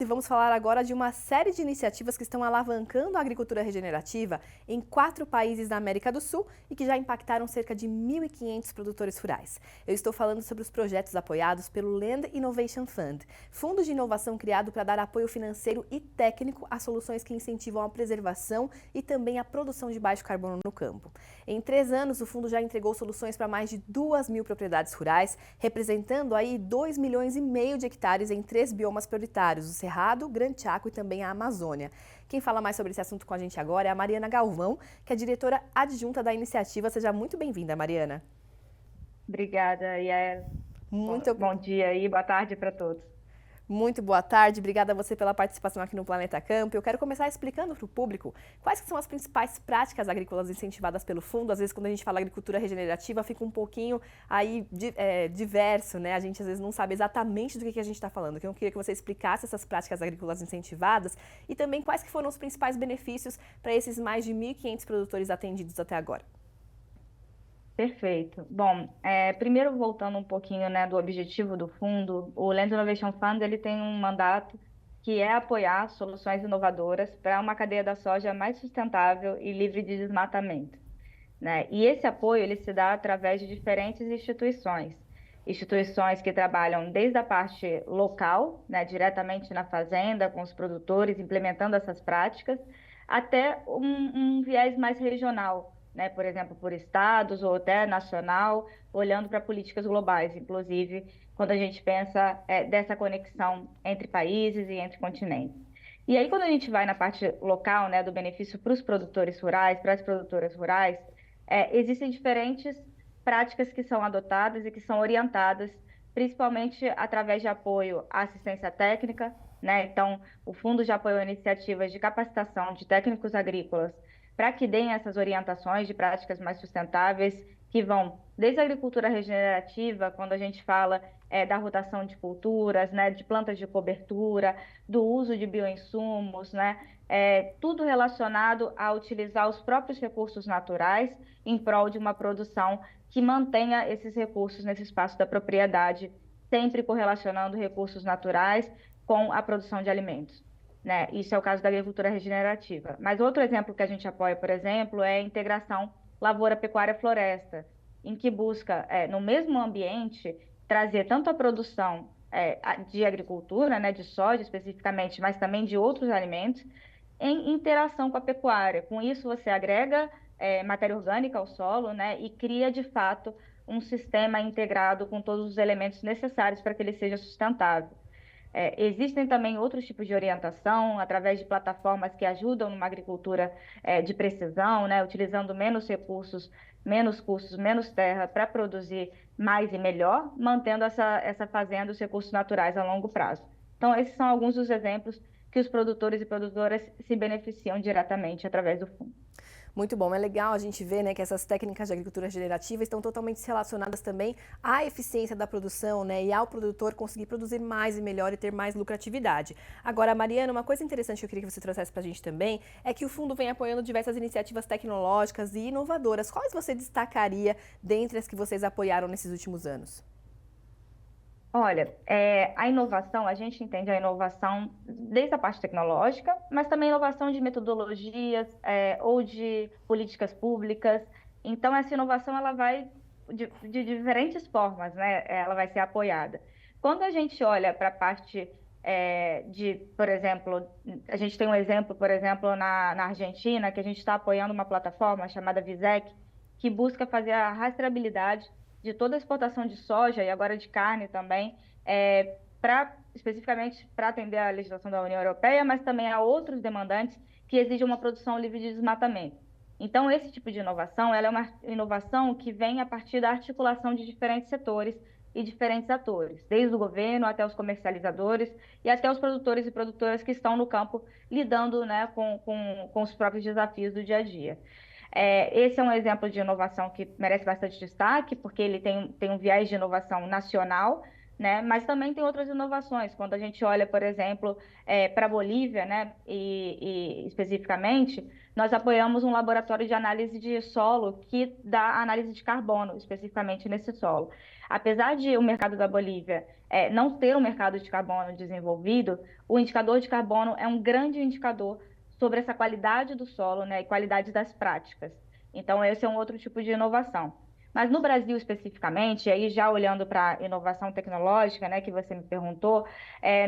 E vamos falar agora de uma série de iniciativas que estão alavancando a agricultura regenerativa em 4 países da América do Sul e que já impactaram cerca de 1.500 produtores rurais. Eu estou falando sobre os projetos apoiados pelo Land Innovation Fund, fundo de inovação criado para dar apoio financeiro e técnico a soluções que incentivam a preservação e também a produção de baixo carbono no campo. Em 3 anos, o fundo já entregou soluções para mais de 2.000 propriedades rurais, representando aí 2,5 milhões de hectares em 3 biomas prioritários, o Cerrado, Grande Chaco e também a Amazônia. Quem fala mais sobre esse assunto com a gente agora é a Mariana Galvão, que é diretora adjunta da iniciativa. Seja muito bem-vinda, Mariana. Obrigada, Yael. Muito, Bom dia e boa tarde para todos. muito boa tarde. Obrigada a você pela participação aqui no Planeta Campo. Eu quero começar explicando para o público quais que são as principais práticas agrícolas incentivadas pelo fundo. Às vezes, quando a gente fala agricultura regenerativa, fica um pouquinho aí diverso, né? A gente às vezes não sabe exatamente do que a gente está falando. Então, eu queria que você explicasse essas práticas agrícolas incentivadas e também quais que foram os principais benefícios para esses mais de 1.500 produtores atendidos até agora. Perfeito. Bom, primeiro voltando um pouquinho, né, do objetivo do fundo, o Land Innovation Fund ele tem um mandato que é apoiar soluções inovadoras para uma cadeia da soja mais sustentável e livre de desmatamento, né? E esse apoio ele se dá através de diferentes instituições que trabalham desde a parte local, né, diretamente na fazenda, com os produtores, implementando essas práticas, até um viés mais regional, né, por exemplo, por estados ou até nacional, olhando para políticas globais, inclusive quando a gente pensa dessa conexão entre países e entre continentes. E aí, quando a gente vai na parte local, né, do benefício para os produtores rurais, para as produtoras rurais, existem diferentes práticas que são adotadas e que são orientadas, principalmente através de apoio à assistência técnica, né? Então, o fundo já apoiou iniciativas de capacitação de técnicos agrícolas para que deem essas orientações de práticas mais sustentáveis, que vão desde a agricultura regenerativa, quando a gente fala da rotação de culturas, né, de plantas de cobertura, do uso de bioinsumos, né, tudo relacionado a utilizar os próprios recursos naturais em prol de uma produção que mantenha esses recursos nesse espaço da propriedade, sempre correlacionando recursos naturais com a produção de alimentos, né? Isso é o caso da agricultura regenerativa. Mas outro exemplo que a gente apoia, por exemplo, é a integração lavoura, pecuária, floresta, em que busca, no mesmo ambiente, trazer tanto a produção de agricultura, né, de soja especificamente, mas também de outros alimentos, em interação com a pecuária. Com isso, você agrega matéria orgânica ao solo, né, e cria, de fato, um sistema integrado com todos os elementos necessários para que ele seja sustentável. Existem também outros tipos de orientação, através de plataformas que ajudam numa agricultura de precisão, né, utilizando menos recursos, menos custos, menos terra para produzir mais e melhor, mantendo essa fazenda, os recursos naturais a longo prazo. Então, esses são alguns dos exemplos que os produtores e produtoras se beneficiam diretamente através do fundo. Muito bom, é legal a gente ver, né, que essas técnicas de agricultura regenerativa estão totalmente relacionadas também à eficiência da produção, né, e ao produtor conseguir produzir mais e melhor e ter mais lucratividade. Agora, Mariana, uma coisa interessante que eu queria que você trouxesse para a gente também é que o fundo vem apoiando diversas iniciativas tecnológicas e inovadoras. Quais você destacaria dentre as que vocês apoiaram nesses últimos anos? Olha, a inovação, a gente entende a inovação desde a parte tecnológica, mas também inovação de metodologias, ou de políticas públicas. Então, essa inovação ela vai de diferentes formas, né? Ela vai ser apoiada. Quando a gente olha para a parte por exemplo, a gente tem um exemplo, por exemplo, na Argentina, que a gente está apoiando uma plataforma chamada Visec, que busca fazer a rastreabilidade de toda a exportação de soja e agora de carne também, especificamente para atender à legislação da União Europeia, mas também a outros demandantes que exigem uma produção livre de desmatamento. Então, esse tipo de inovação, ela é uma inovação que vem a partir da articulação de diferentes setores e diferentes atores, desde o governo até os comercializadores e até os produtores e produtoras que estão no campo lidando, né, com os próprios desafios do dia a dia. Esse é um exemplo de inovação que merece bastante destaque, porque ele tem um viés de inovação nacional, né? Mas também tem outras inovações. Quando a gente olha, por exemplo, para a Bolívia, né? E especificamente, nós apoiamos um laboratório de análise de solo que dá análise de carbono, especificamente nesse solo. Apesar de o mercado da Bolívia não ter um mercado de carbono desenvolvido, o indicador de carbono é um grande indicador sobre essa qualidade do solo, né? E qualidade das práticas. Então, esse é um outro tipo de inovação. Mas no Brasil especificamente, aí já olhando para a inovação tecnológica, né, que você me perguntou,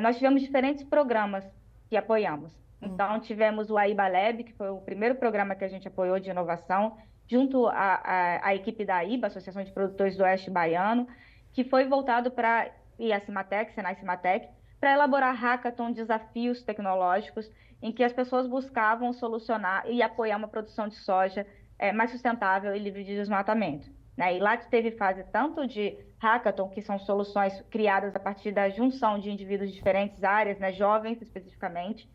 nós tivemos diferentes programas que apoiamos. Então, tivemos o AIBA Lab, que foi o primeiro programa que a gente apoiou de inovação, junto à equipe da AIBA, Associação de Produtores do Oeste Baiano, que foi voltado para, e a Cimatec, Senai Cimatec, para elaborar hackathon, desafios tecnológicos, em que as pessoas buscavam solucionar e apoiar uma produção de soja mais sustentável e livre de desmatamento, né? E lá teve fase tanto de hackathon, que são soluções criadas a partir da junção de indivíduos de diferentes áreas, né, jovens especificamente,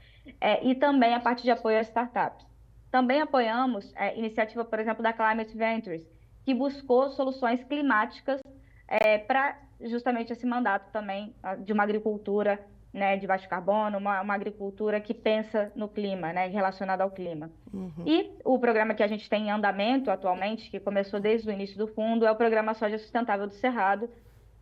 e também a parte de apoio às startups. Também apoiamos a iniciativa, por exemplo, da Climate Ventures, que buscou soluções climáticas para justamente esse mandato também de uma agricultura, né, de baixo carbono, uma agricultura que pensa no clima, né, relacionada ao clima. E o programa que a gente tem em andamento atualmente, que começou desde o início do fundo, é o Programa Soja Sustentável do Cerrado,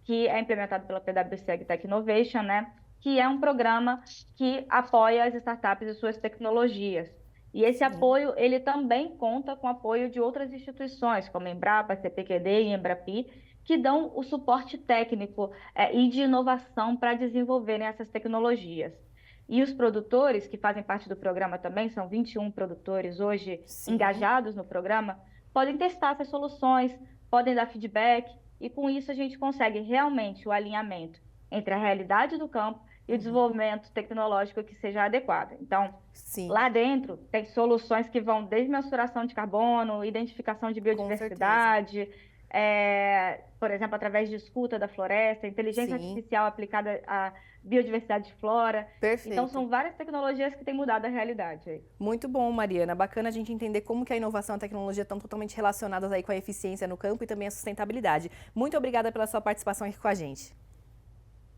que é implementado pela PwC AgTech Innovation, né, que é um programa que apoia as startups e suas tecnologias. E esse apoio, ele também conta com o apoio de outras instituições, como a Embrapa, CPQD e Embrapi, que dão o suporte técnico e de inovação para desenvolverem essas tecnologias. E os produtores, que fazem parte do programa também, são 21 produtores hoje engajados no programa, podem testar essas soluções, podem dar feedback, e com isso a gente consegue realmente o alinhamento entre a realidade do campo e o desenvolvimento tecnológico que seja adequado. Então, lá dentro tem soluções que vão desde mensuração de carbono, identificação de biodiversidade, por exemplo, através de escuta da floresta, inteligência artificial aplicada à biodiversidade de flora. Perfeito. Então, são várias tecnologias que têm mudado a realidade aí. Muito bom, Mariana. Bacana a gente entender como que a inovação e a tecnologia estão totalmente relacionadas aí com a eficiência no campo e também a sustentabilidade. Muito obrigada pela sua participação aqui com a gente.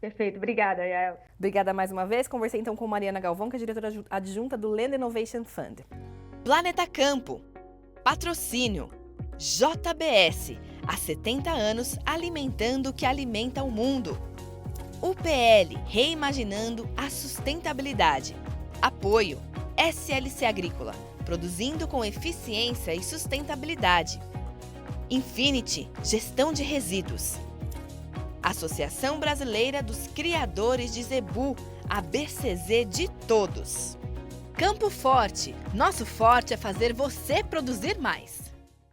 Perfeito, obrigada, Yael. Obrigada mais uma vez. Conversei então com Mariana Galvão, que é diretora adjunta do Land Innovation Fund. Planeta Campo. Patrocínio. JBS. Há 70 anos alimentando o que alimenta o mundo. UPL, reimaginando a sustentabilidade. Apoio. SLC Agrícola, produzindo com eficiência e sustentabilidade. Infinity, gestão de resíduos. Associação Brasileira dos Criadores de Zebu, a BCZ de todos. Campo Forte, nosso forte é fazer você produzir mais.